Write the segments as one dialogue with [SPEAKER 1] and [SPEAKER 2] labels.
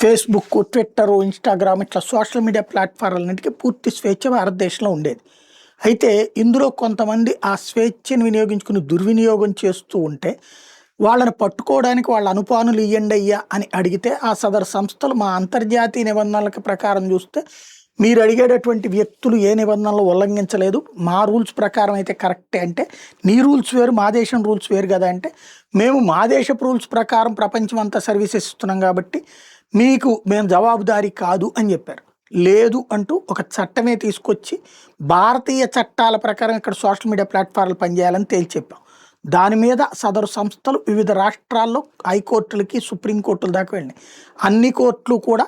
[SPEAKER 1] Facebook, Twitter, Instagram ఇట్లా social media ప్లాట్ఫామ్లన్నిటికీ పూర్తి స్వేచ్ఛ భారతదేశంలో ఉండేది. అయితే ఇందులో కొంతమంది ఆ స్వేచ్ఛను వినియోగించుకుని దుర్వినియోగం చేస్తూ ఉంటే వాళ్ళని పట్టుకోవడానికి వాళ్ళ అనుపానులు ఇయ్యండి అయ్యా అని అడిగితే ఆ సదరు సంస్థలు మా అంతర్జాతీయ నిబంధనలకు ప్రకారం చూస్తే మీరు అడిగేటటువంటి వ్యక్తులు ఏ నిబంధనలు ఉల్లంఘించలేదు, మా రూల్స్ ప్రకారం అయితే కరెక్టే అంటే, నీ రూల్స్ వేరు మా దేశం రూల్స్ వేరు కదా అంటే, మేము మా దేశపు రూల్స్ ప్రకారం ప్రపంచం అంతా సర్వీసెస్ ఇస్తున్నాం కాబట్టి మేము జవాబుదారీ కాదు అని చెప్పారు. లేదు అంటూ ఒక చట్టమే తీసుకొచ్చి భారతీయ చట్టాల ప్రకారం ఇక్కడ సోషల్ మీడియా ప్లాట్ఫామ్లు పనిచేయాలని తేల్చి చెప్పాం. దాని మీద సదరు సంస్థలు వివిధ రాష్ట్రాల్లో హైకోర్టులకి, సుప్రీంకోర్టుల దాకా వెళ్ళినాయి. అన్ని కోర్టులు కూడా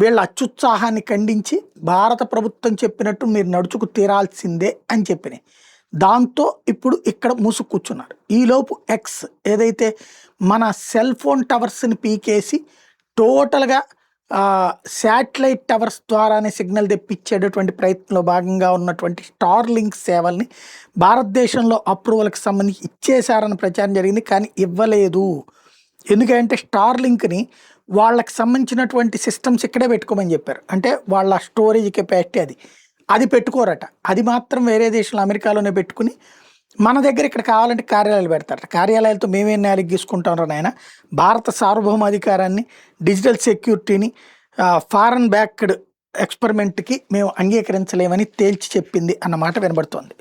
[SPEAKER 1] వీళ్ళ అత్యుత్సాహాన్ని ఖండించి భారత ప్రభుత్వం చెప్పినట్టు మీరు నడుచుకు తీరాల్సిందే అని చెప్పినాయి. దాంతో ఇప్పుడు ఇక్కడ మూసు కూర్చున్నారు. ఈలోపు ఎక్స్ ఏదైతే మన సెల్ ఫోన్ టవర్స్ని పీకేసి టోటల్గా శాటిలైట్ టవర్స్ ద్వారానే సిగ్నల్ తెప్పించేటటువంటి ప్రయత్నంలో భాగంగా ఉన్నటువంటి స్టార్లింక్ సేవల్ని భారతదేశంలో అప్రూవల్కి సంబంధించి ఇచ్చేశారని ప్రచారం జరిగింది. కానీ ఇవ్వలేదు. ఎందుకంటే స్టార్లింక్ని వాళ్ళకి సంబంధించినటువంటి సిస్టమ్స్ ఇక్కడే పెట్టుకోమని చెప్పారు. అంటే వాళ్ళ స్టోరేజ్ కెపాసిటీ అది పెట్టుకోరట. అది మాత్రం వేరే దేశంలో అమెరికాలోనే పెట్టుకుని మన దగ్గర ఇక్కడ కావాలంటే కార్యాలయాలు పెడతారట. కార్యాలయాలతో మేమేం న్యాయం గీసుకుంటాం నాయన, భారత సార్వభౌమాధికారాన్ని, డిజిటల్ సెక్యూరిటీని, ఫారెన్ బ్యాక్డ్ ఎక్స్పెరిమెంట్కి మేము అంగీకరించలేమని తేల్చి చెప్పింది అన్నమాట వినబడుతోంది.